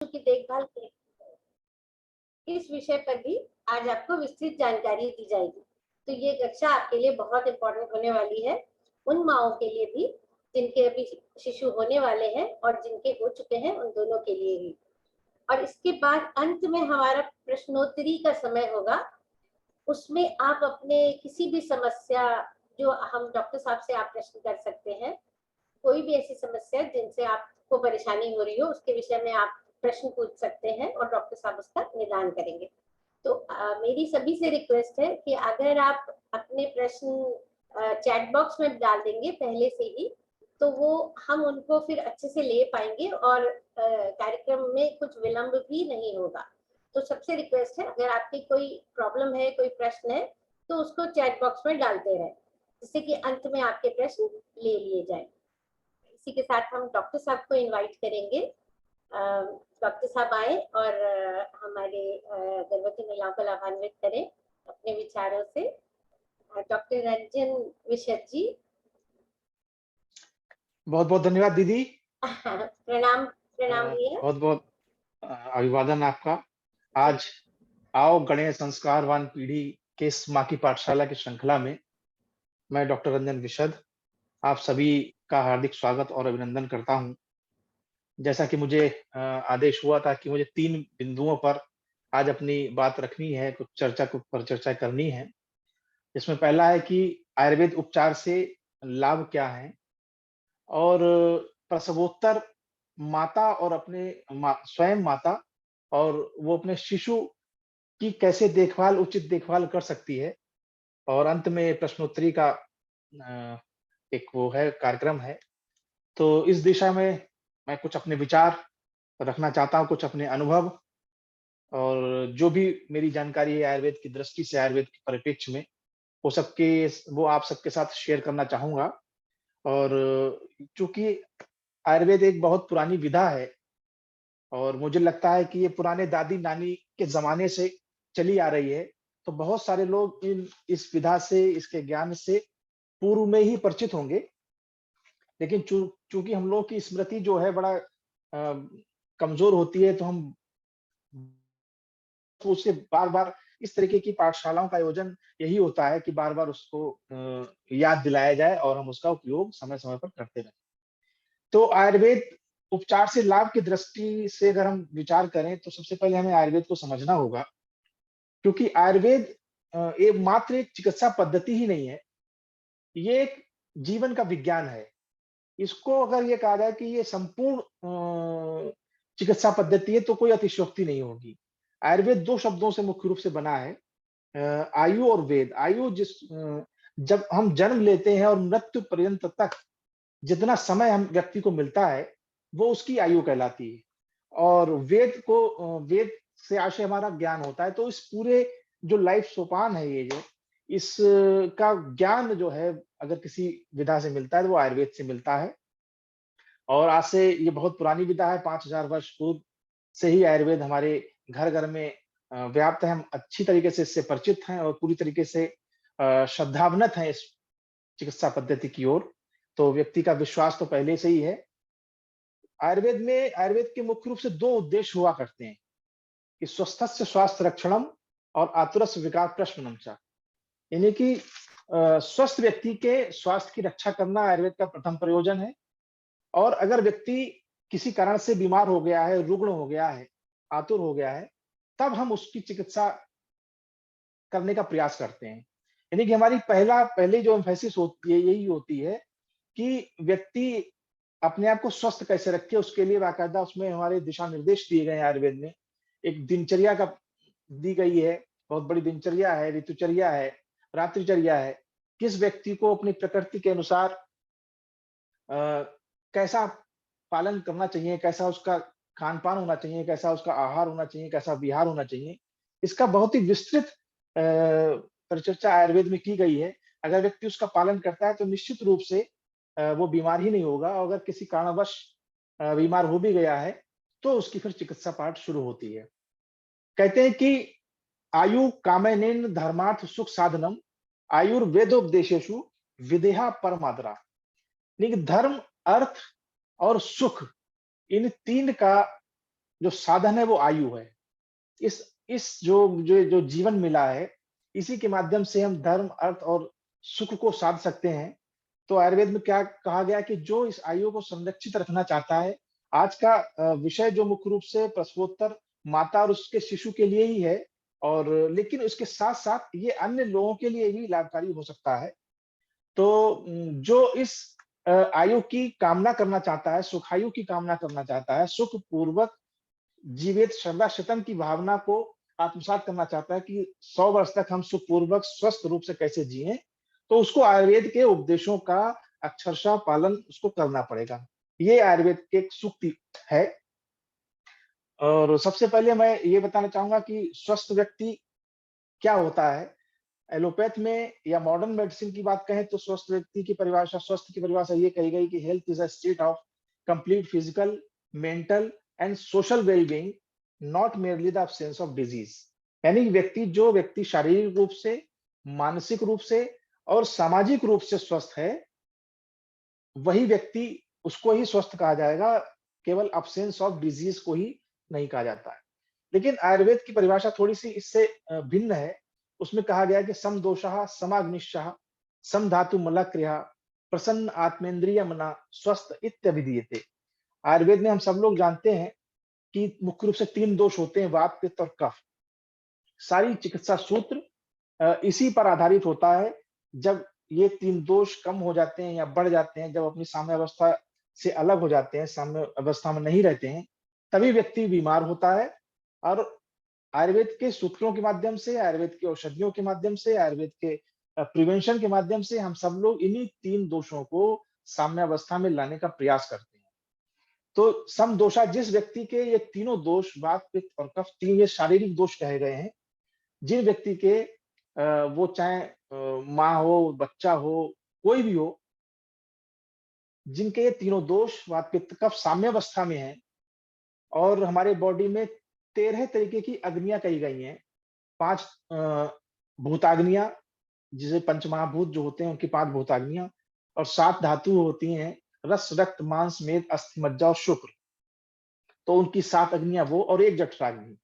की देखभाल कैसे करें, इस विषय पर भी आज आपको विस्तृत जानकारी दी जाएगी। तो ये कक्षा आपके लिए बहुत इंपॉर्टेंट होने वाली है, उन माओं के लिए भी जिनके अभी शिशु होने वाले हैं और जिनके हो चुके हैं, उन दोनों के लिए ही। और इसके बाद अंत में हमारा प्रश्नोत्तरी का समय होगा, उसमें आप अपने किसी भी समस्या, जो हम डॉक्टर साहब से आप प्रश्न कर सकते हैं, कोई भी ऐसी समस्या जिनसे आपको परेशानी हो रही हो, उसके विषय में आप प्रश्न पूछ सकते हैं और डॉक्टर साहब उसका निदान करेंगे। तो मेरी सभी से रिक्वेस्ट है कि अगर आप अपने प्रश्न चैट बॉक्स में डाल देंगे पहले से ही, तो वो हम उनको फिर अच्छे से ले पाएंगे और कार्यक्रम में कुछ विलंब भी नहीं होगा। तो सबसे रिक्वेस्ट है, अगर आपकी कोई प्रॉब्लम है, कोई प्रश्न है, तो उसको चैट बॉक्स में डालते रहें, जिससे कि अंत में आपके प्रश्न ले लिए जाए। इसी के साथ हम डॉक्टर साहब को इनवाइट करेंगे। डॉक्टर साहब आए और हमारे गर्भवती महिलाओं को लाभान्वित करें अपने विचारों से। डॉक्टर रंजन विशद जी। बहुत बहुत धन्यवाद दीदी। प्रणाम प्रणाम भैया। बहुत बहुत अभिवादन आपका। आज आओ गणेश संस्कारवान पीढ़ी के इस माँ की पाठशाला की श्रृंखला में मैं डॉक्टर रंजन विशद आप सभी का हार्दिक स्वागत और अभिनंदन करता हूं। जैसा कि मुझे आदेश हुआ था कि मुझे 3 बिंदुओं पर आज अपनी बात रखनी है, कुछ चर्चा करनी है। इसमें पहला है कि आयुर्वेद उपचार से लाभ क्या है, और प्रसवोत्तर माता और अपने स्वयं माता और वो अपने शिशु की कैसे देखभाल, उचित देखभाल कर सकती है, और अंत में प्रश्नोत्तरी का एक वो है कार्यक्रम है। तो इस दिशा में मैं कुछ अपने विचार रखना चाहता हूँ, कुछ अपने अनुभव, और जो भी मेरी जानकारी है आयुर्वेद की दृष्टि से, आयुर्वेद के परिप्रेक्ष्य में, वो आप सबके साथ शेयर करना चाहूंगा। और चूंकि आयुर्वेद एक बहुत पुरानी विधा है और मुझे लगता है कि ये पुराने दादी नानी के जमाने से चली आ रही है, तो बहुत सारे लोग इस विधा से, इसके ज्ञान से पूर्व में ही परिचित होंगे। लेकिन चूंकि हम लोग की स्मृति जो है बड़ा कमजोर होती है, तो हम उससे बार बार इस तरीके की पाठशालाओं का आयोजन यही होता है कि बार बार उसको याद दिलाया जाए और हम उसका उपयोग समय समय पर करते रहें। तो आयुर्वेद उपचार से लाभ की दृष्टि से अगर हम विचार करें, तो सबसे पहले हमें आयुर्वेद को समझना होगा, क्योंकि आयुर्वेद एक मात्र एक चिकित्सा पद्धति ही नहीं है, ये एक जीवन का विज्ञान है। इसको अगर ये कहा जाए कि ये संपूर्ण चिकित्सा पद्धति है, तो कोई अतिशयोक्ति नहीं होगी। आयुर्वेद 2 शब्दों से मुख्य रूप से बना है, आयु और वेद। आयु जब हम जन्म लेते हैं और मृत्यु पर्यंत तक जितना समय हम व्यक्ति को मिलता है, वो उसकी आयु कहलाती है। और वेद से आशय हमारा ज्ञान होता है। तो इस पूरे जो लाइफ सोपान है, ये जो इसका ज्ञान जो है, अगर किसी विधा से मिलता है तो वो आयुर्वेद से मिलता है। और आज से ये बहुत पुरानी विधा है, 5000 वर्ष पूर्व से ही आयुर्वेद हमारे घर घर में व्याप्त है। हम अच्छी तरीके से इससे परिचित हैं और पूरी तरीके से श्रद्धावनत हैं इस चिकित्सा पद्धति की ओर। तो व्यक्ति का विश्वास तो पहले से ही है। आयुर्वेद के मुख्य रूप से 2 उद्देश्य हुआ करते हैं कि स्वस्थस्य स्वास्थ्य रक्षणम और आतुरस्य विकार प्रशमनम च। यानी कि स्वस्थ व्यक्ति के स्वास्थ्य की रक्षा करना आयुर्वेद का प्रथम प्रयोजन है। और अगर व्यक्ति किसी कारण से बीमार हो गया है, रुग्ण हो गया है, आतुर हो गया है, तब हम उसकी चिकित्सा करने का प्रयास करते हैं। यानी कि हमारी पहले जो एम्फेसिस होती है, यही होती है कि व्यक्ति अपने आप को स्वस्थ कैसे रखे, उसके लिए बाकायदा उसमें हमारे दिशा निर्देश दिए गए हैं। आयुर्वेद में एक दिनचर्या का दी गई है, बहुत बड़ी दिनचर्या है, ऋतुचर्या है, रात्रिचर्या है। किस व्यक्ति को अपनी प्रकृति के अनुसार कैसा पालन करना चाहिए, कैसा उसका खान पान होना चाहिए, कैसा उसका आहार होना चाहिए, कैसा विहार होना चाहिए, इसका बहुत ही विस्तृत परिचर्चा आयुर्वेद में की गई है। अगर व्यक्ति उसका पालन करता है तो निश्चित रूप से वो बीमार ही नहीं होगा। अगर किसी कारणवश बीमार हो भी गया है, तो उसकी फिर चिकित्सा पाठ शुरू होती है। कहते हैं कि आयु कामनेन धर्मार्थ सुख साधनम आयुर्वेदोपदेशेषु विदेहा परमादरा। धर्म, अर्थ और सुख, इन 3 का जो साधन है वो आयु है। इस जो जीवन मिला है, इसी के माध्यम से हम धर्म, अर्थ और सुख को साध सकते हैं। तो आयुर्वेद में क्या कहा गया कि जो इस आयु को संरक्षित रखना चाहता है, आज का विषय जो मुख्य रूप से प्रसवोत्तर माता और उसके शिशु के लिए ही है, और लेकिन उसके साथ-साथ ये अन्य लोगों के लिए भी लाभकारी हो सकता है। तो जो इस आयु की कामना करना चाहता है, सुखायु की कामना करना चाहता है, सुख पूर्वक जीवित सदा शतम की भावना को आत्मसात करना चाहता है कि 100 वर्ष तक हम सुखपूर्वक स्वस्थ रूप से कैसे जिएं, तो उसको आयुर्वेद के उपदेशों का अक्षरशः पालन उसको करना पड़ेगा। ये आयुर्वेद की एक सूक्ति है। और सबसे पहले मैं ये बताना चाहूंगा कि स्वस्थ व्यक्ति क्या होता है। एलोपैथ में या मॉडर्न मेडिसिन की बात कहें तो स्वस्थ व्यक्ति की परिभाषा, स्वस्थ की परिभाषा ये कही गई कि health is a state of complete physical, mental and social wellbeing, not merely the absence of disease. यानी जो व्यक्ति शारीरिक रूप से, मानसिक रूप से और सामाजिक रूप से स्वस्थ है, वही व्यक्ति, उसको ही स्वस्थ कहा जाएगा, केवल अब्सेंस ऑफ डिजीज को ही नहीं कहा जाता है। लेकिन आयुर्वेद की परिभाषा थोड़ी सी इससे भिन्न है। उसमें कहा गया है कि सम दोषः समाग्निश्चः सम धातु मलक्रिया प्रसन्न आत्मेंद्रिय मना स्वस्थ इत्यभिधीयते। आयुर्वेद में हम सब लोग जानते हैं कि मुख्य रूप से 3 दोष होते हैं, वात, पित्त और कफ। सारी चिकित्सा सूत्र इसी पर आधारित होता है। जब ये 3 दोष कम हो जाते हैं या बढ़ जाते हैं, जब अपनी साम्य अवस्था से अलग हो जाते हैं, साम्य अवस्था में नहीं रहते हैं, तभी व्यक्ति बीमार होता है। और आयुर्वेद के सूत्रों के माध्यम से, आयुर्वेद की औषधियों के माध्यम से, आयुर्वेद के प्रिवेंशन के माध्यम से हम सब लोग इन्हीं 3 दोषों को साम्य अवस्था में लाने का प्रयास करते हैं। तो सम दोषा, जिस व्यक्ति के ये तीनों दोष, वात, पित्त और कफ, 3 ये शारीरिक दोष कहे गए हैं, जिन व्यक्ति के वो चाहे माँ हो, बच्चा हो, कोई भी हो, जिनके ये तीनों दोष, वात, पित्त, कफ साम्यावस्था में है, और हमारे बॉडी में 13 तरीके की अग्नियां कही गई हैं। 5 भूताग्नियां, जिसे पंचमहाभूत जो होते हैं उनकी 5 भूताग्नियां, और 7 धातु होती हैं, रस, रक्त, मांस, मेद, अस्थि, मज्जा और शुक्र। तो उनकी 7 अग्नियां वो, और 1 जठराग्नि।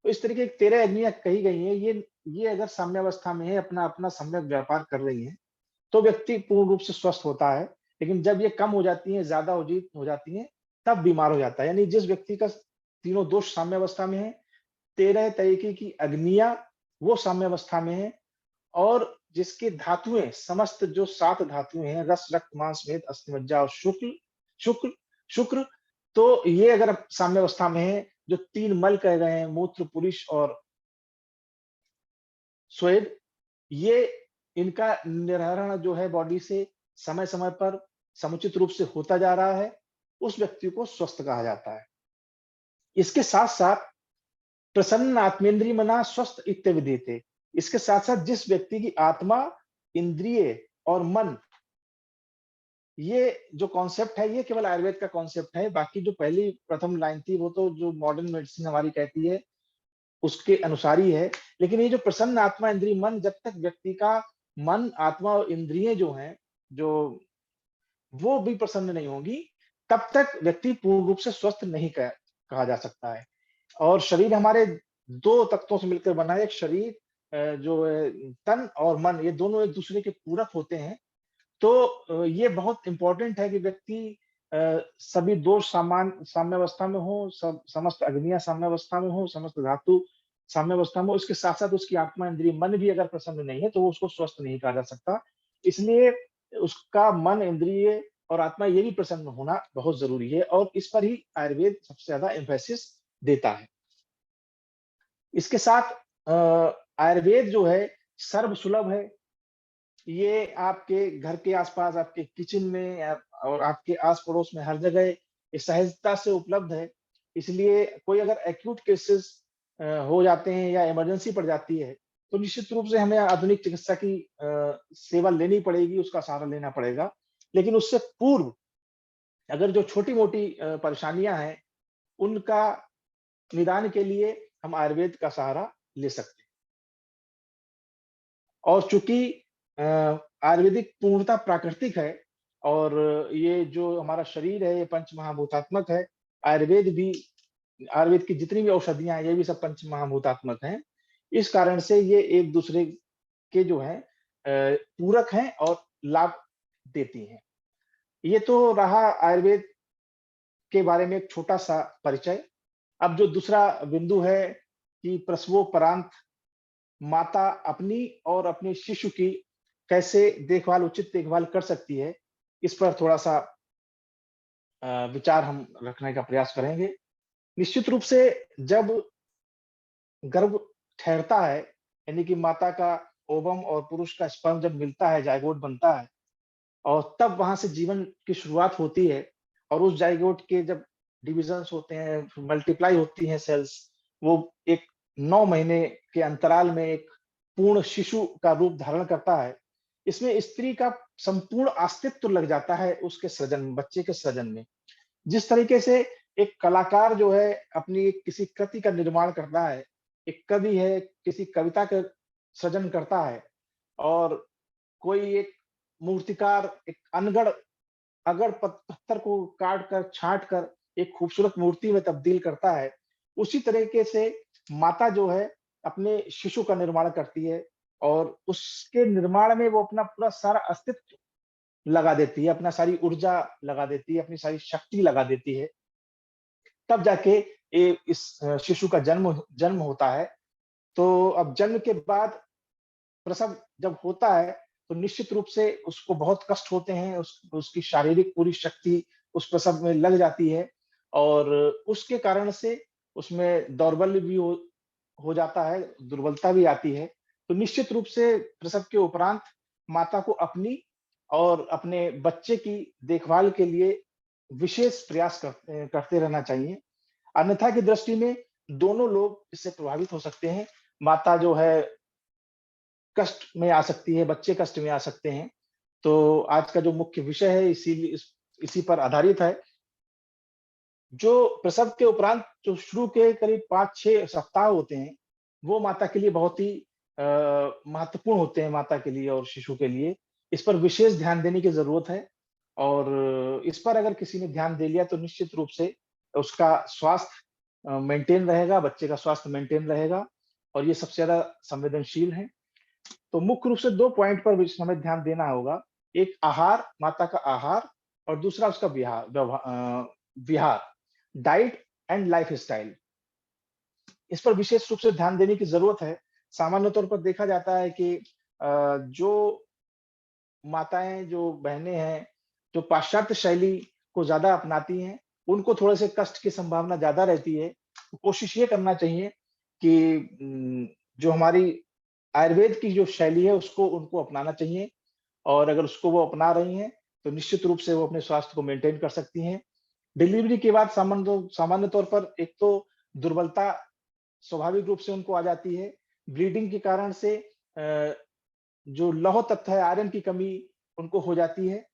तो इस तरीके की 13 अग्नियां कही गई हैं। ये अगर साम्यावस्था में है, अपना अपना सम्यक व्यापार कर रही है, तो व्यक्ति पूर्ण रूप से स्वस्थ होता है। लेकिन जब ये कम हो जाती है, ज्यादा हो जाती है, तब बीमार हो जाता है। यानी जिस व्यक्ति का तीनों दोष साम्यावस्था में है, 13 तरीके की अग्नियां वो साम्यावस्था में है, और जिसकी धातुएं, समस्त जो 7 धातुएं हैं, रस, रक्त, मांस, मेद, अस्थि, मज्जा और शुक्र शुक्र, तो ये अगर साम्यावस्था में है, जो 3 मल कह गए हैं, मूत्र, पुरुष और स्वेद, ये इनका निर्हरण जो है बॉडी से समय समय पर समुचित रूप से होता जा रहा है, उस व्यक्ति को स्वस्थ कहा जाता है। इसके साथ साथ प्रसन्न आत्मेंद्रिय मना स्वस्थ इत्यभिधीयते। इसके साथ साथ जिस व्यक्ति की आत्मा, इंद्रिय और मन, ये जो कॉन्सेप्ट है, ये केवल आयुर्वेद का कॉन्सेप्ट है। बाकी जो पहली प्रथम लाइन थी वो तो जो मॉडर्न मेडिसिन हमारी कहती है उसके अनुसार ही है। लेकिन ये जो प्रसन्न आत्मा, इंद्रिय, मन, जब तक व्यक्ति का मन, आत्मा और इंद्रिय जो हैं, जो वो भी प्रसन्न नहीं होंगी, तब तक व्यक्ति पूर्ण रूप से स्वस्थ नहीं कहा जा सकता है। और शरीर हमारे 2 तत्वों से मिलकर बना है। एक शरीर जो है तन और मन, ये दोनों एक दूसरे के पूरक होते हैं। तो ये बहुत इंपॉर्टेंट है कि व्यक्ति सभी दोष साम्यावस्था में हो, सब समस्त अग्नियां साम्यावस्था में हो, समस्त धातु साम्यावस्था में हो। उसके साथ साथ उसकी आत्मा, इंद्रिय, मन भी अगर प्रसन्न नहीं है, तो वो उसको स्वस्थ नहीं कहा जा सकता। इसलिए उसका मन, इंद्रिय और आत्मा, ये भी प्रसन्न होना बहुत जरूरी है, और इस पर ही आयुर्वेद सबसे ज्यादा एम्फेसिस देता है। इसके साथ आयुर्वेद जो है सर्व सुलभ है। ये आपके घर के आसपास, आपके किचन में और आपके आस पड़ोस में हर जगह ये सहजता से उपलब्ध है। इसलिए कोई अगर एक्यूट केसेस हो जाते हैं या इमरजेंसी पड़ जाती है, तो निश्चित रूप से हमें आधुनिक चिकित्सा की सेवा लेनी पड़ेगी, उसका सहारा लेना पड़ेगा। लेकिन उससे पूर्व अगर जो छोटी मोटी परेशानियां हैं, उनका निदान के लिए हम आयुर्वेद का सहारा ले सकते हैं। और चूंकि आयुर्वेदिक पूर्णता प्राकृतिक है, और ये जो हमारा शरीर है ये पंच महाभूतात्मक है, आयुर्वेद भी आयुर्वेद की जितनी भी औषधियां हैं ये भी सब पंच महाभूतात्मक हैं। इस कारण से ये एक दूसरे के जो है पूरक हैं और लाभ देती हैं। ये तो रहा आयुर्वेद के बारे में एक छोटा सा परिचय। अब जो दूसरा बिंदु है कि प्रसवोपरांत माता अपनी और अपने शिशु की कैसे देखभाल, उचित देखभाल कर सकती है, इस पर थोड़ा सा विचार हम रखने का प्रयास करेंगे। निश्चित रूप से जब गर्भ ठहरता है, यानी कि माता का ओवम और पुरुष का स्पर्म जब मिलता है, जायगोट बनता है और तब वहां से जीवन की शुरुआत होती है। और उस जायगोट के जब डिविजन्स होते हैं, मल्टीप्लाई होती हैं सेल्स, वो एक 9 महीने के अंतराल में एक पूर्ण शिशु का रूप धारण करता है। इसमें स्त्री का संपूर्ण अस्तित्व लग जाता है उसके सृजन में, बच्चे के सृजन में। जिस तरीके से एक कलाकार जो है अपनी एक किसी कृति का निर्माण करता है, एक कवि है किसी कविता का सृजन करता है, और कोई एक मूर्तिकार एक अनगढ़ अगड़ पत्थर को काट कर छांट कर एक खूबसूरत मूर्ति में तब्दील करता है, उसी तरीके से माता जो है अपने शिशु का निर्माण करती है और उसके निर्माण में वो अपना पूरा सारा अस्तित्व लगा देती है, अपना सारी ऊर्जा लगा देती है, अपनी सारी शक्ति लगा देती है। तब जाके इस शिशु का जन्म जन्म होता है। तो अब जन्म के बाद प्रसव जब होता है तो निश्चित रूप से उसको बहुत कष्ट होते हैं, उसकी शारीरिक पूरी शक्ति उस प्रसव में लग जाती है और उसके कारण से उसमें दौर्बल्य भी हो जाता है, दुर्बलता भी आती है। तो निश्चित रूप से प्रसव के उपरांत माता को अपनी और अपने बच्चे की देखभाल के लिए विशेष प्रयास करते रहना चाहिए। अन्यथा की दृष्टि में दोनों लोग इससे प्रभावित हो सकते हैं। माता जो है कष्ट में आ सकती है, बच्चे कष्ट में आ सकते हैं। तो आज का जो मुख्य विषय है इसी पर आधारित है। जो प्रसव के उपरांत जो शुरू के करीब 5-6 सप्ताह होते हैं, वो माता के लिए बहुत ही महत्वपूर्ण होते हैं, माता के लिए और शिशु के लिए। इस पर विशेष ध्यान देने की ज़रूरत है और इस पर अगर किसी ने ध्यान दे लिया तो निश्चित रूप से उसका स्वास्थ्य मेंटेन रहेगा, बच्चे का स्वास्थ्य मेंटेन रहेगा और ये सबसे ज़्यादा संवेदनशील है। तो मुख्य रूप से 2 पॉइंट पर हमें ध्यान देना होगा। एक आहार, माता का आहार और दूसरा उसका विहार, डाइट एंड लाइफ़स्टाइल। इस पर विशेष रूप से ध्यान देने की ज़रूरत है। सामान्य तौर पर देखा जाता है कि जो माताएँ, जो बहनें हैं, जो पाश्चात्य शैली को ज़्यादा अपनाती हैं, उनको थोड़े से कष्ट की संभावना ज़्यादा रहती है। तो कोशिश ये करना चाहिए कि जो हमारी आयुर्वेद की जो शैली है उसको उनको अपनाना चाहिए और अगर उसको वो अपना रही हैं, तो निश्चित रूप से वो अपने स्वास्थ्य को मेंटेन कर सकती हैं। डिलीवरी के बाद सामान्य तौर पर एक तो दुर्बलता स्वाभाविक रूप से उनको आ जाती है। ब्लीडिंग के कारण से जो लौह तत्व है, आयरन की कमी उनको हो जाती है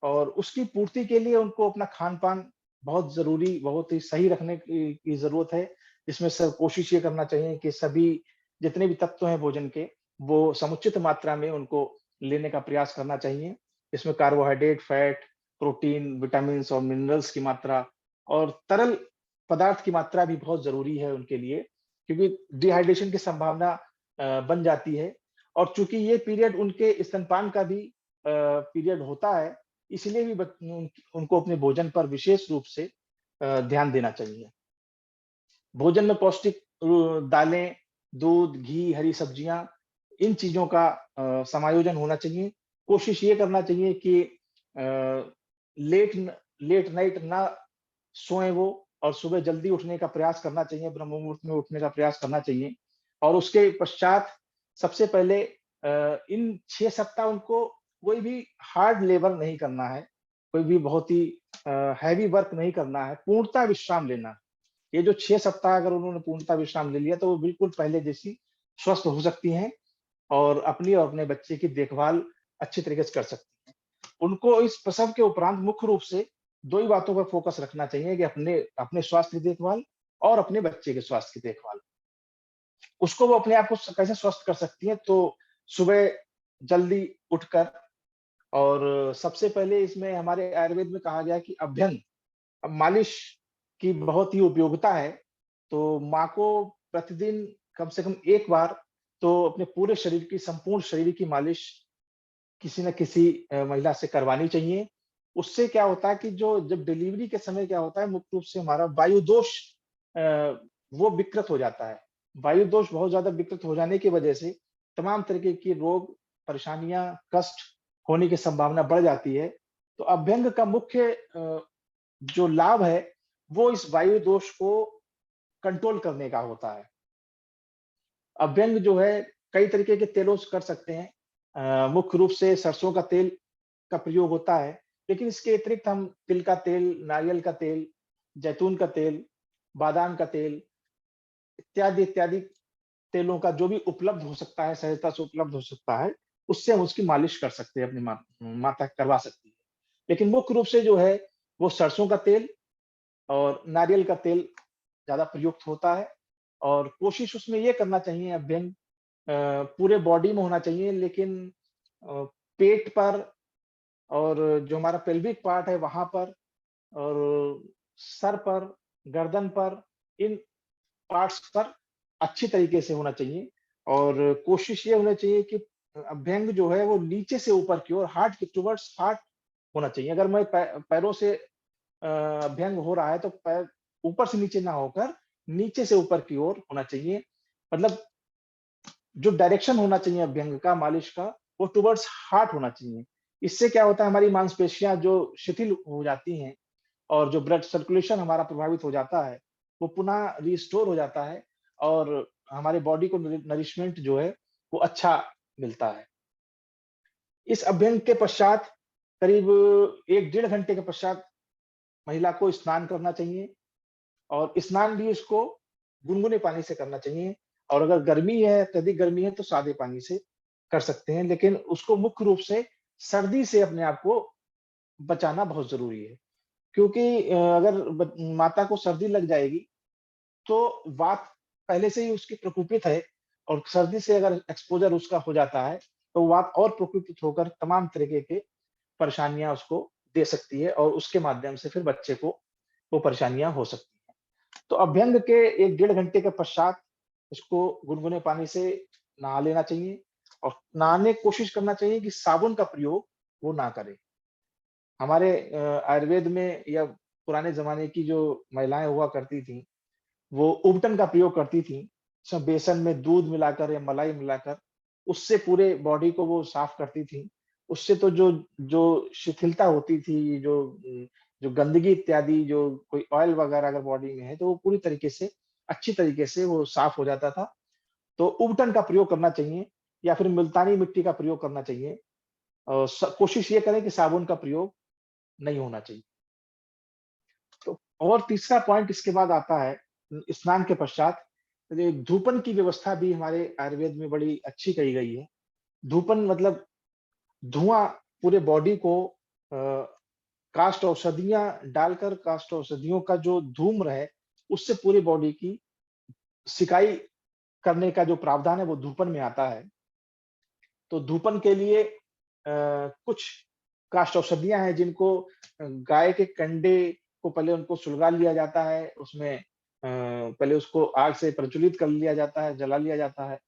और उसकी पूर्ति के लिए उनको अपना खान-पान बहुत ज़रूरी, बहुत ही सही रखने की ज़रूरत है। इसमें कोशिश ये करना चाहिए कि सभी जितने भी तत्व हैं भोजन के, वो समुचित मात्रा में उनको लेने का प्रयास करना चाहिए। इसमें कार्बोहाइड्रेट, फैट, प्रोटीन, विटामिन्स और मिनरल्स की मात्रा और तरल पदार्थ की मात्रा भी बहुत ज़रूरी है उनके लिए, क्योंकि डिहाइड्रेशन की संभावना बन जाती है और चूँकि ये पीरियड उनके स्तनपान का भी पीरियड होता है, इसलिए भी उनको अपने भोजन पर विशेष रूप से ध्यान देना चाहिए। भोजन में पौष्टिक दालें, दूध, घी, हरी सब्जियाँ, इन चीज़ों का समायोजन होना चाहिए। कोशिश ये करना चाहिए कि अ, लेट न लेट नाइट ना सोएँ वो और सुबह जल्दी उठने का प्रयास करना चाहिए, ब्रह्म मुहूर्त में उठने का प्रयास करना चाहिए। और उसके पश्चात सबसे पहले इन 6 सप्ताह उनको कोई भी हार्ड लेबर नहीं करना है, कोई भी बहुत ही हैवी वर्क नहीं करना है, पूर्णतः विश्राम लेना है। ये जो 6 सप्ताह अगर उन्होंने पूर्णतः विश्राम ले लिया, तो वो बिल्कुल पहले जैसी स्वस्थ हो सकती हैं और अपनी और अपने बच्चे की देखभाल अच्छी तरीके से कर सकती हैं। उनको इस प्रसव के उपरांत मुख्य रूप से 2 ही बातों पर फ़ोकस रखना चाहिए कि अपने अपने स्वास्थ्य की देखभाल और अपने बच्चे के स्वास्थ्य की देखभाल। उसको वो अपने आप को कैसे स्वस्थ कर सकती हैं, तो सुबह जल्दी उठकर और सबसे पहले इसमें हमारे आयुर्वेद में कहा गया है कि अभ्यंग, मालिश की बहुत ही उपयोगिता है। तो माँ को प्रतिदिन कम से कम एक बार तो अपने पूरे शरीर की, संपूर्ण शरीर की मालिश किसी न किसी महिला से करवानी चाहिए। उससे क्या होता है कि जो जब डिलीवरी के समय क्या होता है, मुख्य रूप से हमारा वायु दोष अ, वो विकृत हो जाता है। वायु दोष बहुत ज़्यादा विकृत हो जाने की वजह से तमाम तरीके की रोग, परेशानियाँ, कष्ट होने की संभावना बढ़ जाती है। तो अभ्यंग का मुख्य जो लाभ है, वो इस वायु दोष को कंट्रोल करने का होता है। अभ्यंग जो है कई तरीके के तेलों से कर सकते हैं। मुख्य रूप से सरसों का तेल का प्रयोग होता है, लेकिन इसके अतिरिक्त हम तिल का तेल, नारियल का तेल, जैतून का तेल, बादाम का तेल इत्यादि तेलों का जो भी उपलब्ध हो सकता है, सहजता से उपलब्ध हो सकता है, उससे हम उसकी मालिश कर सकते हैं, अपनी माता करवा सकती है। लेकिन मुख्य रूप से जो है, वो सरसों का तेल और नारियल का तेल ज़्यादा प्रयुक्त होता है और कोशिश उसमें ये करना चाहिए अभ्यंग पूरे बॉडी में होना चाहिए, लेकिन पेट पर और जो हमारा पेल्विक पार्ट है वहाँ पर और सर पर, गर्दन पर, इन पार्ट्स पर अच्छी तरीके से होना चाहिए और कोशिश ये होनी चाहिए कि अभ्यंग जो है वो नीचे से ऊपर की ओर हार्ट के टुवर्ड्स हार्ट होना चाहिए। अगर मैं पैरों से अभ्यंग हो रहा है तो पैर ऊपर से नीचे ना होकर नीचे से ऊपर की ओर होना चाहिए। मतलब जो डायरेक्शन होना चाहिए अभ्यंग का, मालिश का, वो टुवर्ड्स हार्ट होना चाहिए। इससे क्या होता है, हमारी मांसपेशियाँ जो शिथिल हो जाती हैं और जो ब्लड सर्कुलेशन हमारा प्रभावित हो जाता है, वो पुनः रिस्टोर हो जाता है और हमारे बॉडी को नरिशमेंट जो है, वो अच्छा मिलता है। इस अभ्यंग के पश्चात करीब 1 डेढ़ घंटे के पश्चात महिला को स्नान करना चाहिए और स्नान भी इसको गुनगुने पानी से करना चाहिए और अगर गर्मी है, अत्यधिक गर्मी है तो सादे पानी से कर सकते हैं, लेकिन उसको मुख्य रूप से सर्दी से अपने आप को बचाना बहुत ज़रूरी है। क्योंकि अगर माता को सर्दी लग जाएगी, तो वात पहले से ही उसकी प्रकोपित है और सर्दी से अगर एक्सपोज़र उसका हो जाता है, तो वात और प्रकोपित होकर तमाम तरीके के परेशानियाँ उसको दे सकती है और उसके माध्यम से फिर बच्चे को वो परेशानियाँ हो सकती हैं। तो अभ्यंग के 1 डेढ़ घंटे के पश्चात उसको गुनगुने पानी से नहा लेना चाहिए और नहाने की कोशिश करना चाहिए कि साबुन का प्रयोग वो ना करे। हमारे आयुर्वेद में या पुराने ज़माने की जो महिलाएँ हुआ करती थीं, वो उबटन का प्रयोग करती थीं। उसमें बेसन में दूध मिलाकर या मलाई मिलाकर उससे पूरे बॉडी को वो साफ करती थीं। उससे तो जो जो शिथिलता होती थी, जो गंदगी इत्यादि जो कोई ऑयल वगैरह अगर बॉडी में है, तो वो पूरी तरीके से अच्छी तरीके से वो साफ हो जाता था। तो उबटन का प्रयोग करना चाहिए या फिर मुल्तानी मिट्टी का प्रयोग करना चाहिए और कोशिश ये करें कि साबुन का प्रयोग नहीं होना चाहिए। तो और तीसरा पॉइंट इसके बाद आता है स्नान के पश्चात ये धूपन की व्यवस्था भी हमारे आयुर्वेद में बड़ी अच्छी कही गई है। धूपन मतलब धुआँ पूरे बॉडी को काष्ठ औषधियाँ डालकर काष्ठ औषधियों का जो धूम्र है, उससे पूरी बॉडी की सिकाई करने का जो प्रावधान है वो धूपन में आता है। तो धूपन के लिए कुछ काष्ठ औषधियाँ हैं जिनको गाय के कंडे को पहले उनको सुलगा लिया जाता है, उसमें पहले उसको आग से प्रज्वलित कर लिया जाता है, जला लिया जाता है।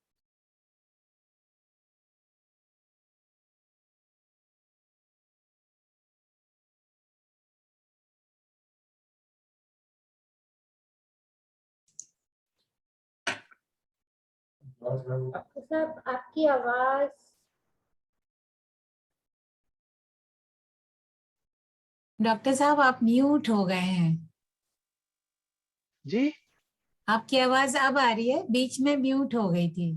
डॉक्टर साहब आपकी आवाज डॉक्टर साहब आप म्यूट हो गए हैं। जी? आपकी आवाज अब आ रही है, बीच में म्यूट हो गई थी।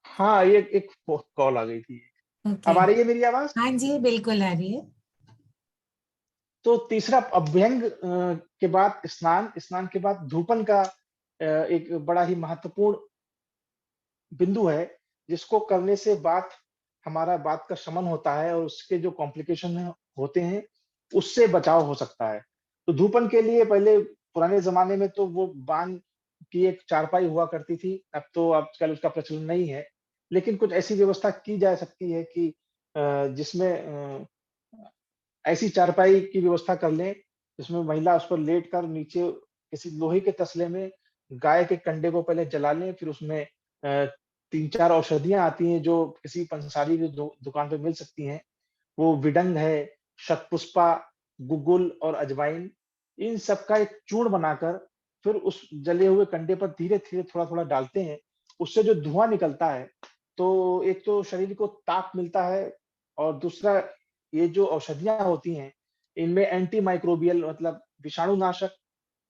हाँ, ये एक कॉल आ गई थी। ओके। अब आ रही है मेरी आवाज़? हाँ जी, बिल्कुल आ रही है। तो तीसरा अभ्यंग के बाद स्नान, स्नान के बाद धूपन का एक बड़ा ही महत्वपूर्ण बिंदु है, जिसको करने से हमारा वात का शमन होता है और उसके जो कॉम्प्लिकेशन होते हैं, उससे बचाव हो सकता है। तो धूपन के लिए पहले पुराने ज़माने में तो वो बाँग की एक चारपाई हुआ करती थी, अब तो आजकल उसका प्रचलन नहीं है। लेकिन कुछ ऐसी व्यवस्था की जा सकती है कि जिसमें ऐसी चारपाई की व्यवस्था कर लें, जिसमें महिला उस पर लेटकर नीचे किसी लोहे के तसले में गाय के कंडे को पहले जला लें, फिर उसमें 3-4 औषधियां आती हैं जो किसी पंसारी की दुकान पे मिल सकती हैं। वो विडंग है, शतपुष्पा, गुगुल और अजवाइन, इन सब का एक चूर्ण बनाकर फिर उस जले हुए कंडे पर धीरे-धीरे थोड़ा-थोड़ा डालते हैं। उससे जो धुआं निकलता है, तो एक तो शरीर को ताप मिलता है और दूसरा ये जो औषधियाँ होती हैं, इनमें एंटी माइक्रोबियल मतलब विषाणुनाशक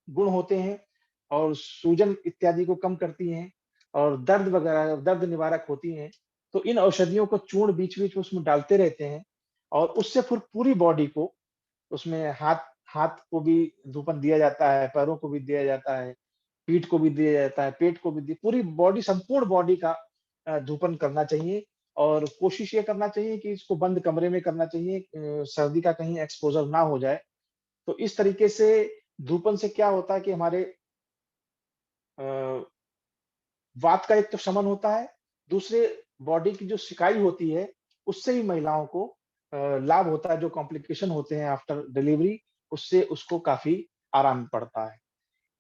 गुण होते हैं और सूजन इत्यादि को कम करती हैं और दर्द वगैरह दर्द निवारक होती हैं। तो इन औषधियों को चूर्ण बीच-बीच में उसमें डालते रहते हैं और उससे फिर पूरी बॉडी को उसमें हाथ हाथ को भी धूपन दिया जाता है, पैरों को भी दिया जाता है, पीठ को भी दिया जाता है, पेट को भी पूरी बॉडी संपूर्ण बॉडी का धूपन करना चाहिए और कोशिश ये करना चाहिए कि इसको बंद कमरे में करना चाहिए, सर्दी का कहीं एक्सपोज़र ना हो जाए। तो इस तरीके से धूपन से क्या होता है कि हमारे अ, वात का एक तो शमन होता है, दूसरे बॉडी की जो सिकाई होती है, उससे भी महिलाओं को लाभ होता है, जो कॉम्प्लिकेशन होते हैं आफ्टर डिलीवरी, उससे उसको काफ़ी आराम पड़ता है।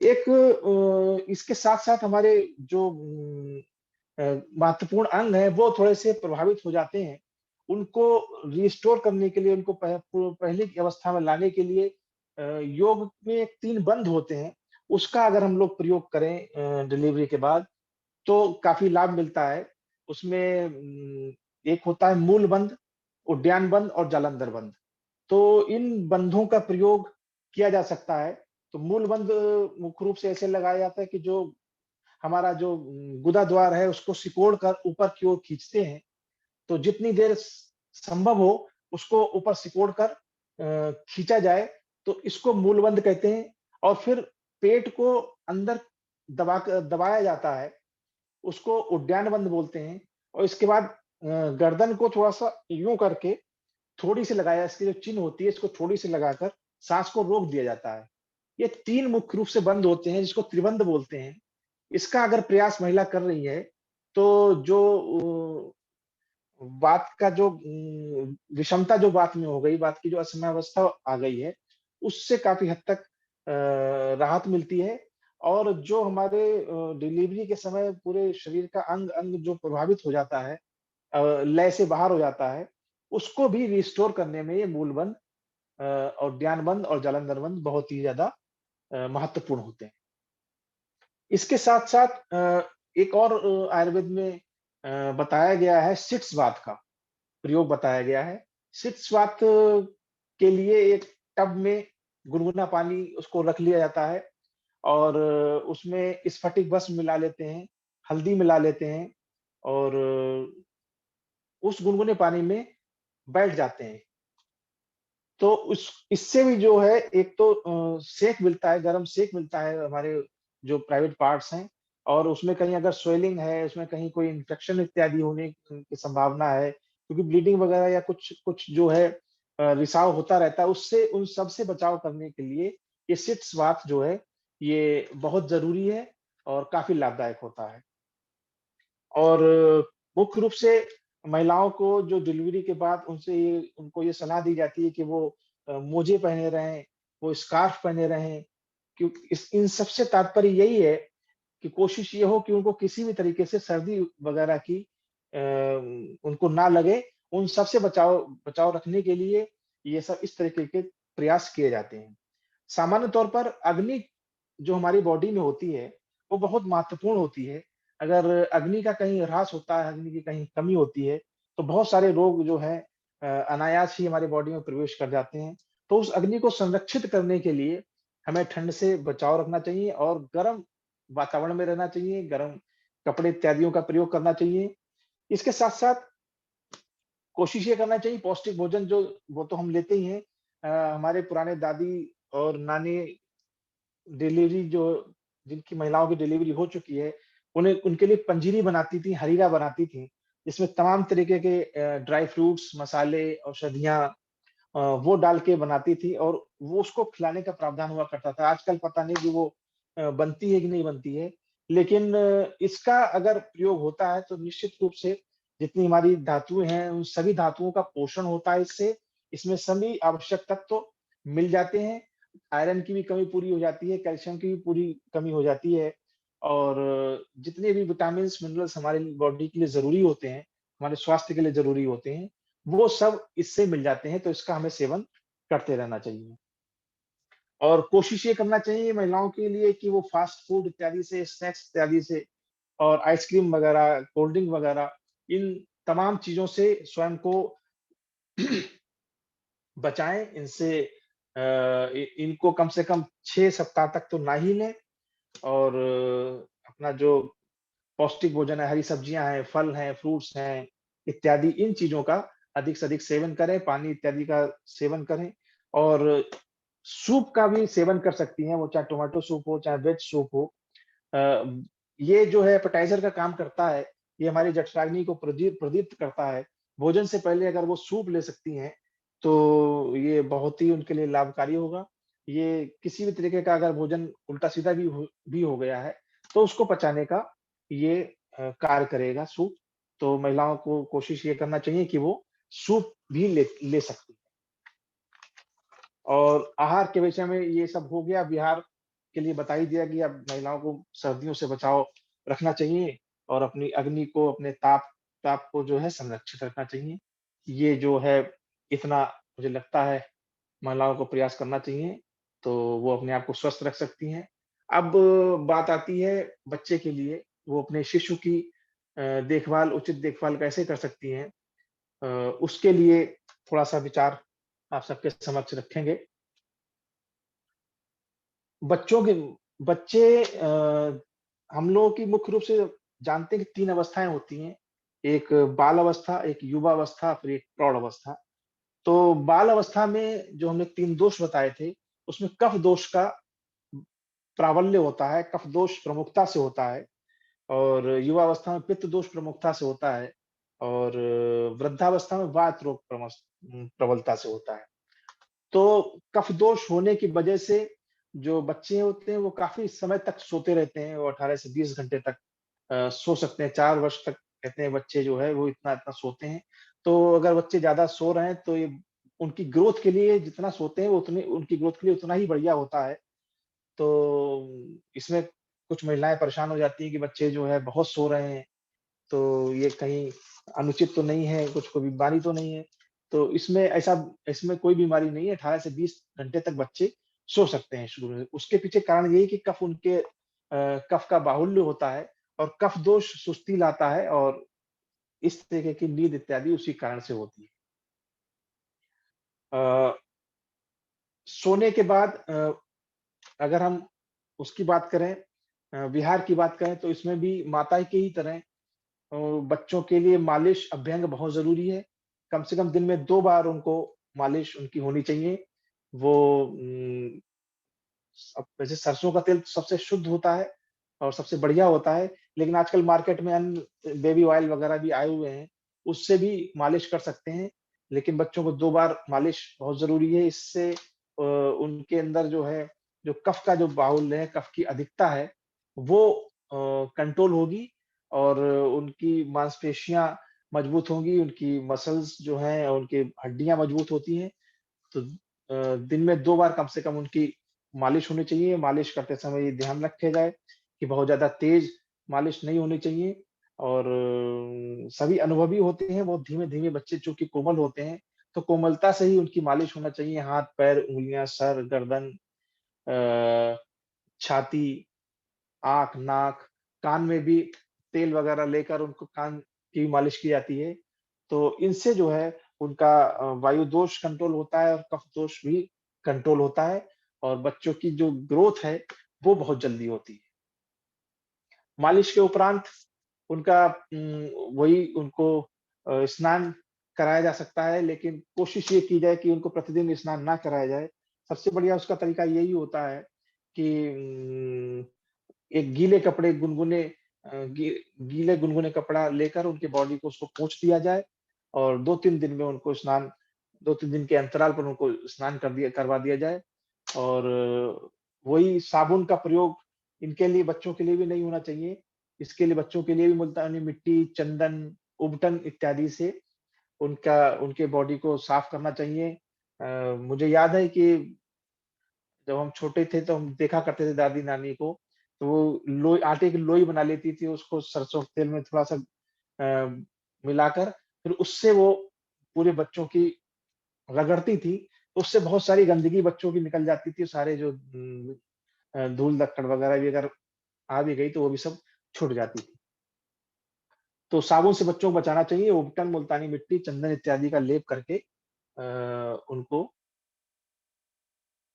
एक इसके साथ-साथ हमारे जो महत्वपूर्ण अंग हैं, वो थोड़े-से प्रभावित हो जाते हैं। उनको रिस्टोर करने के लिए, उनको पहले की अवस्था में लाने के लिए योग में 3 बंध होते हैं, उसका अगर हम लोग प्रयोग करें डिलीवरी के बाद, तो काफ़ी लाभ मिलता है। उसमें एक होता है मूल बंध, उद्यान बंध और जालंधर बंध। तो इन बंधों का प्रयोग किया जा सकता है। तो मूल बंध मुख्य रूप से ऐसे लगाया जाता है कि जो हमारा जो गुदा द्वार है उसको सिकोड़ कर ऊपर की ओर खींचते हैं। तो जितनी देर संभव हो उसको ऊपर सिकोड़ कर खींचा जाए, तो इसको मूलबंध कहते हैं और फिर पेट को अंदर दबाया जाता है, उसको उद्यान बंध बोलते हैं और इसके बाद गर्दन को थोड़ा-सा यूँ करके थोड़ी सी लगाया, इसकी जो चिन्ह होती है इसको थोड़ी सी लगाकर सांस को रोक दिया जाता है। ये 3 मुख्य रूप से बंध होते हैं जिसको त्रिबंध बोलते हैं। इसका अगर प्रयास महिला कर रही है, तो जो बात का जो विषमता जो बात में हो गई, बात की जो असमवस्था आ गई है, उससे काफ़ी हद तक राहत मिलती है और जो हमारे डिलीवरी के समय पूरे शरीर का अंग-अंग जो प्रभावित हो जाता है, लय से बाहर हो जाता है, उसको भी रिस्टोर करने में ये मूलबंध और ज्ञानबंध और जालंधरबंध बहुत ही ज़्यादा महत्वपूर्ण होते हैं। इसके साथ-साथ एक और आयुर्वेद में बताया गया है सिट्स बात का प्रयोग बताया गया है। सिट्स बात के लिए एक टब में गुनगुना पानी उसको रख लिया जाता है और उसमें स्फटिक भस्म मिला लेते हैं, हल्दी मिला लेते हैं और उस गुनगुने पानी में बैठ जाते हैं। तो उस इससे भी जो है एक तो सेक मिलता है, गरम सेक मिलता है हमारे जो प्राइवेट पार्ट्स हैं और उसमें कहीं अगर स्वेलिंग है, उसमें कहीं कोई इन्फेक्शन इत्यादि होने की संभावना है, क्योंकि ब्लीडिंग वगैरह या कुछ कुछ जो है रिसाव होता रहता है, उससे उन सब से बचाव करने के लिए ये सिट्स बाथ जो है, ये बहुत ज़रूरी है और काफ़ी लाभदायक होता है। और मुख्य रूप से महिलाओं को जो डिलीवरी के बाद उनको ये सलाह दी जाती है कि वो मोजे पहने रहें, वो स्कार्फ पहने रहें, क्योंकि इस इन सब से तात्पर्य यही है कि कोशिश ये हो कि उनको किसी भी तरीके से सर्दी वगैरह की उनको ना लगे। उन सब से बचाव बचाव रखने के लिए ये सब इस तरीके के प्रयास किए जाते हैं। सामान्य तौर पर अग्नि जो हमारी बॉडी में होती है, वो बहुत महत्वपूर्ण होती है। अगर अग्नि का कहीं ह्रास होता है, अग्नि की कहीं कमी होती है, तो बहुत सारे रोग जो हैं अनायास ही हमारी बॉडी में प्रवेश कर जाते हैं। तो उस अग्नि को संरक्षित करने के लिए हमें ठंड से बचाव रखना चाहिए और गर्म वातावरण में रहना चाहिए, गर्म कपड़े इत्यादियों का प्रयोग करना चाहिए। इसके साथ-साथ कोशिश ये करना चाहिए पौष्टिक भोजन जो वो तो हम लेते ही हैं। हमारे पुराने दादी और नानी डिलीवरी जो जिनकी महिलाओं की डिलीवरी हो चुकी है, उन्हें उनके लिए पंजीरी बनाती थी, हरीरा बनाती थी, जिसमें तमाम तरीके के ड्राई फ्रूट्स, मसाले, औषधियाँ वो डाल के बनाती थी और वो उसको खिलाने का प्रावधान हुआ करता था। आजकल पता नहीं कि वो बनती है कि नहीं बनती है, लेकिन इसका अगर प्रयोग होता है तो निश्चित रूप से जितनी हमारी धातुएँ हैं, उन सभी धातुओं का पोषण होता है इससे। इसमें सभी आवश्यक तत्व तो मिल जाते हैं। आयरन की भी कमी पूरी हो जाती है, कैल्शियम की भी पूरी कमी हो जाती है और जितने भी विटामिन मिनरल्स हमारे बॉडी के लिए जरूरी होते हैं, हमारे स्वास्थ्य के लिए जरूरी होते हैं, वो सब इससे मिल जाते हैं। तो इसका हमें सेवन करते रहना चाहिए और कोशिश ये करना चाहिए महिलाओं के लिए कि वो फास्ट फूड इत्यादि से, स्नैक्स इत्यादि से और आइसक्रीम वगैरह, कोल्ड ड्रिंक वगैरह, इन तमाम चीजों से स्वयं को बचाएं। इनसे इनको कम से कम 6 सप्ताह तक तो ना ही लें और अपना जो पौष्टिक भोजन है, हरी सब्जियां हैं, फल हैं, फ्रूट्स हैं इत्यादि, इन चीजों का अधिक से अधिक सेवन करें, पानी इत्यादि का सेवन करें और सूप का भी सेवन कर सकती हैं, वो चाहे टोमेटो सूप हो, चाहे वेज सूप हो। ये जो है एपेटाइजर का काम करता है, ये हमारी जठराग्नि को प्रदीप्त करता है। भोजन से पहले अगर वो सूप ले सकती हैं, तो ये बहुत ही उनके लिए लाभकारी होगा। ये किसी भी तरीके का अगर भोजन उल्टा-सीधा भी हो गया है, तो उसको पचाने का ये कार्य करेगा सूप। तो महिलाओं को कोशिश ये करना चाहिए कि वो सूप भी ले सकती हैं। और आहार के विषय में ये सब हो गया, बिहार के लिए बता ही दिया कि अब महिलाओं को सर्दियों से बचाव रखना चाहिए और अपनी अग्नि को, अपने ताप ताप को जो है संरक्षित रखना चाहिए। ये जो है इतना मुझे लगता है महिलाओं को प्रयास करना चाहिए, तो वो अपने आप को स्वस्थ रख सकती हैं। अब बात आती है बच्चे के लिए, वो अपने शिशु की देखभाल, उचित देखभाल कैसे कर सकती हैं? उसके लिए थोड़ा-सा विचार आप सबके समक्ष रखेंगे। बच्चों के बच्चे हम लोगों की मुख्य रूप से जानते हैं कि 3 अवस्थाएँ होती हैं। एक बाल अवस्था, एक युवा अवस्था, फिर एक प्रौढ़ अवस्था। तो बाल अवस्था में जो हमने 3 दोष बताए थे, उसमें कफ दोष का प्राबल्य होता है, कफ दोष प्रमुखता से होता है और युवा अवस्था में पित्त दोष प्रमुखता से होता है और वृद्धावस्था में वात रोग प्रबलता से होता है। तो कफ दोष होने की वजह से जो बच्चे होते हैं वो काफ़ी समय तक सोते रहते हैं, वो 18 से 20 घंटे तक सो सकते हैं, 4 वर्ष तक कहते हैं बच्चे जो है वो इतना-इतना सोते हैं। तो अगर बच्चे ज़्यादा सो रहे हैं तो ये उनकी ग्रोथ के लिए जितना सोते हैं वो उतनी उनकी ग्रोथ के लिए उतना ही बढ़िया होता है। तो इसमें कुछ महिलाएँ परेशान हो जाती हैं कि बच्चे जो है बहुत सो रहे हैं, तो ये कहीं अनुचित तो नहीं है, कुछ कोई बीमारी तो नहीं है। तो इसमें कोई बीमारी नहीं है, 18 से 20 घंटे तक बच्चे सो सकते हैं शुरू में। उसके पीछे कारण यही कि कफ का बाहुल्य होता है और कफ दोष सुस्ती लाता है और इस तरीके की नींद इत्यादि उसी कारण से होती है। अ, सोने के बाद अगर हम उसकी बात करें, विहार की बात करें तो इसमें भी माता की ही तरह बच्चों के लिए मालिश अभ्यंग बहुत ज़रूरी है। कम से कम दिन में 2 बार उनको मालिश उनकी होनी चाहिए। वो अब वैसे सरसों का तेल सबसे शुद्ध होता है और सबसे बढ़िया होता है, लेकिन आजकल मार्केट में अन्य बेबी ऑयल वगैरह भी आए हुए हैं, उससे भी मालिश कर सकते हैं। लेकिन बच्चों को 2 बार मालिश बहुत ज़रूरी है, इससे उनके अंदर जो है, जो कफ का जो बाहुल्य है, कफ की अधिकता है, वो कंट्रोल होगी और उनकी मांसपेशियाँ मजबूत होंगी, उनकी मसल्स जो हैं, उनकी हड्डियाँ मजबूत होती हैं। तो दिन में 2 बार कम से कम उनकी मालिश होनी चाहिए। मालिश करते समय ये ध्यान रखा जाए कि बहुत ज़्यादा तेज़ मालिश नहीं होनी चाहिए और सभी अनुभवी होते हैं, बहुत धीमे-धीमे बच्चे चूँकि कोमल होते हैं, तो कोमलता से ही उनकी मालिश होना चाहिए। हाथ, पैर, उँगलियाँ, सर, गर्दन, अ, छाती, आँख, नाक, कान में भी तेल वगैरह लेकर उनको कान की मालिश की जाती है। तो इनसे जो है उनका वायु दोष कंट्रोल होता है और कफ दोष भी कंट्रोल होता है और बच्चों की जो ग्रोथ है, वो बहुत जल्दी होती है। मालिश के उपरांत उनका वही उनको स्नान कराया जा सकता है, लेकिन कोशिश ये की जाए कि उनको प्रतिदिन स्नान ना कराया जाए। सबसे बढ़िया उसका तरीका यही होता है कि एक गीले कपड़े गुनगुने गीले गुनगुने कपड़ा लेकर उनकी बॉडी को उसको पोंछ दिया जाए और 2-3 दिन में उनको 2-3 दिन के अंतराल पर उनको स्नान करवा दिया जाए और वही साबुन का प्रयोग इनके लिए बच्चों के लिए भी नहीं होना चाहिए। इसके लिए बच्चों के लिए भी मुल्तानी मिट्टी, चंदन, उबटन इत्यादि से उनके बॉडी को साफ करना चाहिए। मुझे याद है कि जब हम छोटे थे तो हम देखा करते थे दादी-नानी को तो वो लोई आटे की लोई बना लेती थी, उसको सरसों के तेल में थोड़ा-सा मिलाकर फिर उससे वो पूरे बच्चों की रगड़ती थी, तो उससे बहुत सारी गंदगी बच्चों की निकल जाती थी, सारे जो धूल-धक्कड़ वगैरह भी अगर आ भी गई तो वो भी सब छूट जाती थी। तो साबुन से बच्चों को बचाना चाहिए, उबटन, मुल्तानी मिट्टी, चंदन इत्यादि का लेप करके उनको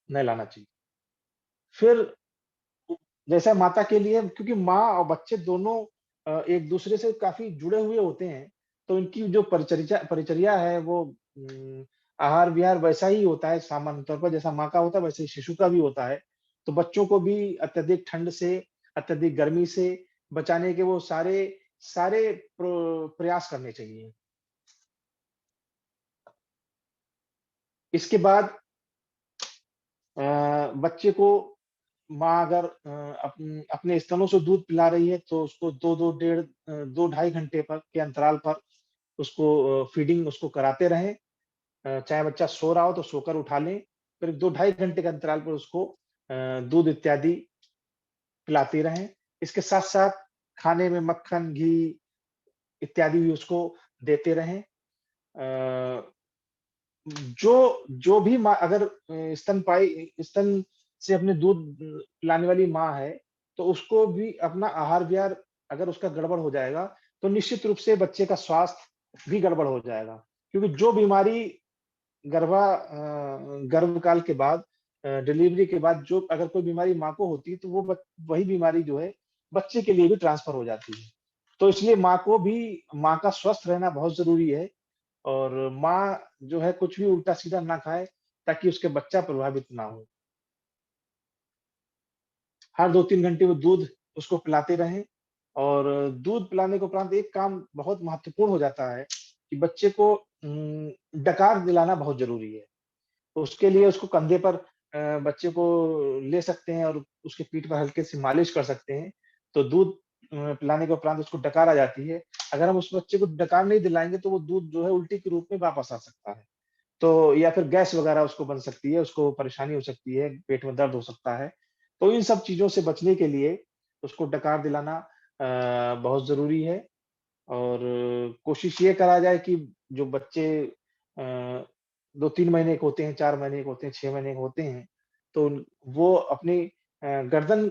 नहलाना चाहिए। फिर जैसा माता के लिए, क्योंकि माँ और बच्चे दोनों एक-दूसरे से काफ़ी जुड़े हुए होते हैं, तो इनकी जो परिचर्या है वो आहार-विहार वैसा ही होता है सामान्य तौर पर, जैसा माँ का होता है वैसे ही शिशु का भी होता है। तो बच्चों को भी अत्यधिक ठंड से, अत्यधिक गर्मी से बचाने के वो सारे सारे प्रयास करने चाहिए। इसके बाद बच्चे को माँ अगर अपने स्तनों से दूध पिला रही है तो उसको 2 ढाई घंटे पर के अंतराल पर उसको फीडिंग उसको कराते रहें। चाहे बच्चा सो रहा हो तो सोकर उठा लें, फिर 2 ढाई घंटे के अंतराल पर उसको दूध इत्यादि पिलाते रहें। इसके साथ-साथ खाने में मक्खन, घी इत्यादि भी उसको देते रहें। अ, जो जो भी माँ अगर स्तन से अपने दूध पिलाने वाली माँ है, तो उसको भी अपना आहार-विहार अगर उसका गड़बड़ हो जाएगा, तो निश्चित रूप से बच्चे का स्वास्थ्य भी गड़बड़ हो जाएगा। क्योंकि जो बीमारी गर्भकाल के बाद डिलीवरी के बाद जो अगर कोई बीमारी माँ को होती है, तो वो वही बीमारी जो है, बच्चे के लिए भी ट्रांसफ़र हो जाती है। तो इसलिए माँ का स्वस्थ रहना बहुत ज़रूरी है। और माँ जो है कुछ भी उल्टा-सीधा ना खाए, ताकि उसके बच्चा प्रभावित ना हो। हर 2-3 घंटे वो दूध उसको पिलाते रहें और दूध पिलाने के उपरांत एक काम बहुत महत्वपूर्ण हो जाता है कि बच्चे को डकार दिलाना बहुत ज़रूरी है। तो उसके लिए उसको कंधे पर बच्चे को ले सकते हैं और उसकी पीठ पर हल्के से मालिश कर सकते हैं। तो दूध पिलाने के उपरांत उसको डकार आ जाती है। अगर हम उस बच्चे को डकार नहीं दिलाएँगे तो वो दूध जो है उल्टी के रूप में वापस आ सकता है। तो या फिर गैस वगैरह उसको बन सकती है, उसको परेशानी हो सकती है, पेट में दर्द हो सकता है। तो इन सब चीज़ों से बचने के लिए उसको डकार दिलाना बहुत ज़रूरी है और कोशिश ये करा जाए कि जो बच्चे 2-3 महीने के होते हैं, 4 महीने के होते हैं, 6 महीने के होते हैं, तो वो अपनी गर्दन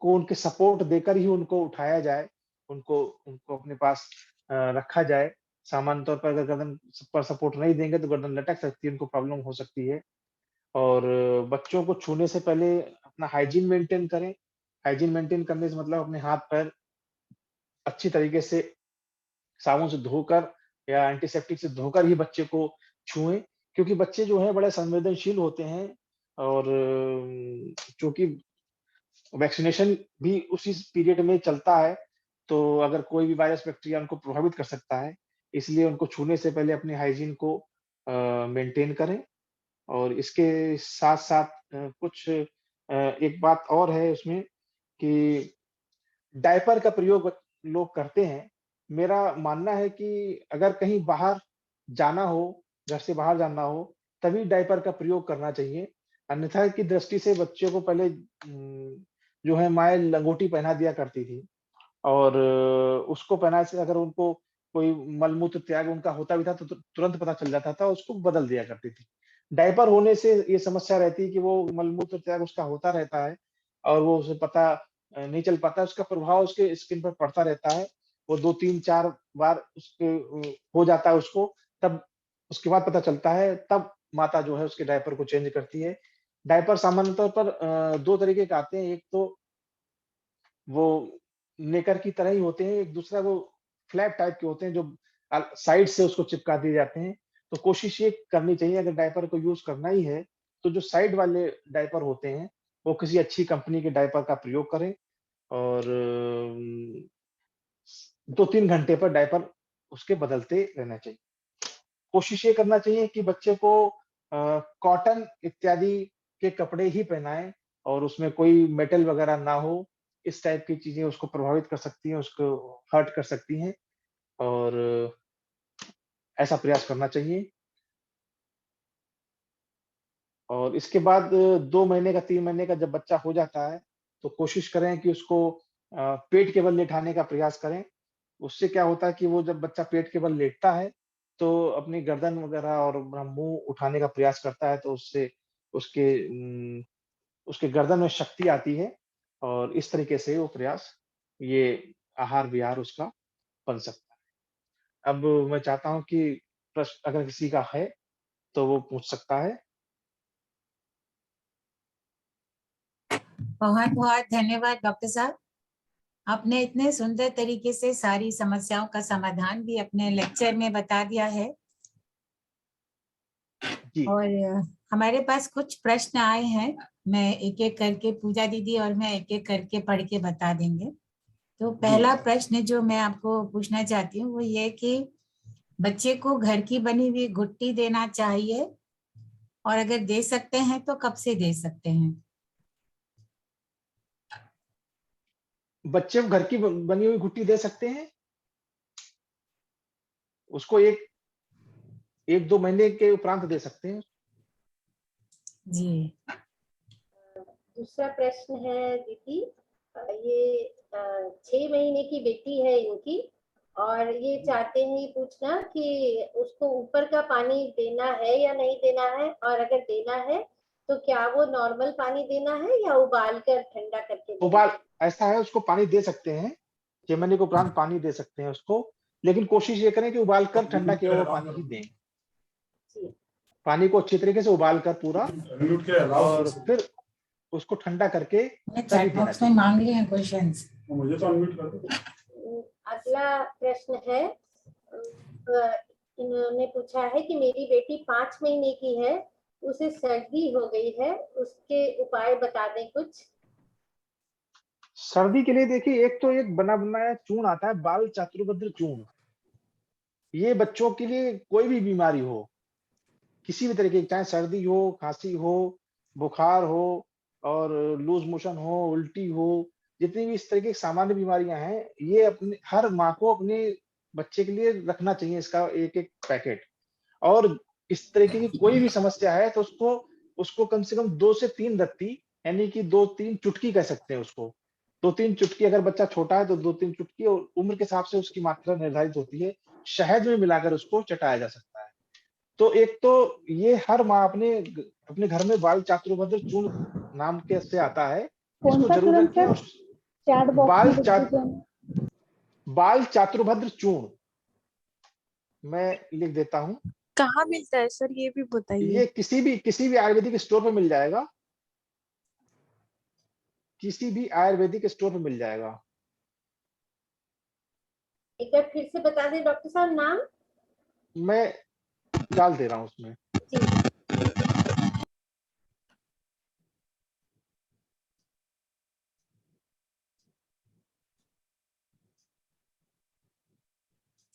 को उनके सपोर्ट देकर ही उनको उठाया जाए, उनको उनको अपने पास रखा जाए। सामान्य तौर पर अगर गर्दन पर सपोर्ट नहीं देंगे तो गर्दन लटक सकती है, उनको प्रॉब्लम हो सकती है और बच्चों को छूने से पहले अपना हाइजीन मेंटेन करें। हाइजीन मेंटेन करने से मतलब अपने हाथ-पैर अच्छी तरीके से साबुन से धोकर या एंटीसेप्टिक से धोकर ही बच्चे को छुएँ, क्योंकि बच्चे जो हैं बड़े संवेदनशील होते हैं और चूँकि वैक्सीनेशन भी उसी पीरियड में चलता है, तो अगर कोई भी वायरस, बैक्टीरिया उनको प्रभावित कर सकता है, इसलिए उनको छूने से पहले अपनी हाइजीन को मेंटेन करें और इसके साथ-साथ एक बात और है उसमें कि डायपर का प्रयोग लोग करते हैं। मेरा मानना है कि अगर कहीं बाहर जाना हो, घर से बाहर जाना हो, तभी डायपर का प्रयोग करना चाहिए। अन्यथा की दृष्टि से बच्चों को पहले जो है माएँ लंगोटी पहना दिया करती थी और उसको पहनाने से अगर उनको कोई मल-मूत्र त्याग उनका होता भी था तो तुरंत पता चल जाता था, उसको बदल दिया करती थी। डायपर होने से ये समस्या रहती है कि वो मल-मूत्र त्याग उसका होता रहता है और वो उसे पता नहीं चल पाता, उसका प्रभाव उसके स्किन पर पड़ता रहता है। वो 2, 3, 4 बार हो जाता है उसको, तब उसके बाद पता चलता है, तब माता जो है उसके डायपर को चेंज करती है। डायपर सामान्य तौर पर 2 तरीके के आते हैं, एक तो वो नेकर की तरह ही होते हैं, एक दूसरा वो फ्लैट टाइप के होते हैं जो साइड से उसको चिपका दिए जाते हैं। तो कोशिश ये करनी चाहिए अगर डायपर को यूज़ करना ही है, तो जो साइड वाले डायपर होते हैं, वो किसी अच्छी कंपनी के डायपर का प्रयोग करें और 2-3 घंटे पर डायपर उसके बदलते रहना चाहिए। कोशिश ये करना चाहिए कि बच्चे को कॉटन इत्यादि के कपड़े ही पहनाएँ और उसमें कोई मेटल वगैरह ना हो। इस टाइप की चीज़ें उसको प्रभावित कर सकती हैं, उसको हर्ट कर सकती हैं और ऐसा प्रयास करना चाहिए। और इसके बाद 2 महीने का 3 महीने का जब बच्चा हो जाता है, तो कोशिश करें कि उसको पेट के बल लेटाने का प्रयास करें। उससे क्या होता है कि वो जब बच्चा पेट के बल लेटता है, तो अपनी गर्दन वगैरह और अपना मुँह उठाने का प्रयास करता है, तो उससे उसके उसके गर्दन में शक्ति आती है और इस तरीके से वो प्रयास, ये आहार-विहार उसका बन सकता है। अब मैं चाहता हूँ कि प्रश्न अगर किसी का है, तो वो पूछ सकता है। बहुत-बहुत धन्यवाद डॉक्टर साहब। आपने इतने सुंदर तरीके से सारी समस्याओं का समाधान भी अपने लेक्चर में बता दिया है। जी। और हमारे पास कुछ प्रश्न आए हैं, मैं एक-एक करके पूजा दीदी और मैं एक-एक करके पढ़ के बता देंगे। तो पहला प्रश्न जो मैं आपको पूछना चाहती हूँ वो ये कि बच्चे को घर की बनी हुई घुट्टी देना चाहिए और अगर दे सकते हैं तो कब से दे सकते हैं? बच्चे को घर की बनी हुई घुट्टी दे सकते हैं। उसको 1-2 महीने के उपरांत दे सकते हैं। जी। दूसरा प्रश्न है दीदी, ये 6 महीने की बेटी है इनकी और ये चाहते हैं ये पूछना कि उसको ऊपर का पानी देना है या नहीं देना है, और अगर देना है तो क्या वो नॉर्मल पानी देना है या उबाल कर ठंडा करके देना है? ऐसा है, उसको पानी दे सकते हैं, 6 महीने के उपरांत पानी दे सकते हैं उसको, लेकिन कोशिश ये करें कि उबाल कर ठंडा किया हुआ पानी ही दें। जी। पानी को अच्छी तरीके से उबाल कर पूरा और फिर उसको ठंडा करके तभी चैट देना बॉक्स में चाहिए। मांग रहे हैं क्वेश्चंस। मुझे तो अनम्यूट कर दो। अगला प्रश्न है, इन्होंने पूछा है कि मेरी बेटी 5 महीने की है, उसे सर्दी हो गई है, उसके उपाय बता दें कुछ। सर्दी के लिए देखिए, एक तो एक बना बनाया चूर्ण आता है, बाल चातुर्भद्र चूर्ण। ये बच्चों के लिए कोई भी बीमारी हो, किसी भी तरीके की, चाहे सर्दी हो, खांसी हो, बुखार हो और लूज मोशन हो, उल्टी हो, जितनी भी इस तरह की सामान्य बीमारियां हैं, ये अपने हर माँ को अपने बच्चे के लिए रखना चाहिए इसका एक-एक पैकेट। और इस तरीके की कोई भी समस्या है तो उसको उसको कम से कम 2 से 3 रत्ती, यानी कि 2-3 चुटकी कह सकते हैं उसको। 2-3 चुटकी, अगर बच्चा छोटा है तो 2-3 चुटकी, और उम्र के हिसाब से उसकी मात्रा निर्धारित होती है। शहद में मिलाकर उसको चटाया जा सकता है। तो एक तो ये हर माँ अपने घर में बाल चातुर्भद्र चूर्ण नाम के से आता है, कौन इसको सा जरूर चूर्ण रखें। सर? और चैट बॉक्स बाल में लिख चा दीजिए। बाल चातुर्भद्र चूर्ण मैं लिख देता हूँ। कहाँ मिलता है सर, ये भी बताइए। ये किसी भी आयुर्वेदिक स्टोर पे मिल जाएगा। किसी भी आयुर्वेदिक स्टोर पे मिल जाएगा। एक बार फिर से बता दें डॉक्टर साहब नाम। मैं डाल दे रहा हूँ उसमें।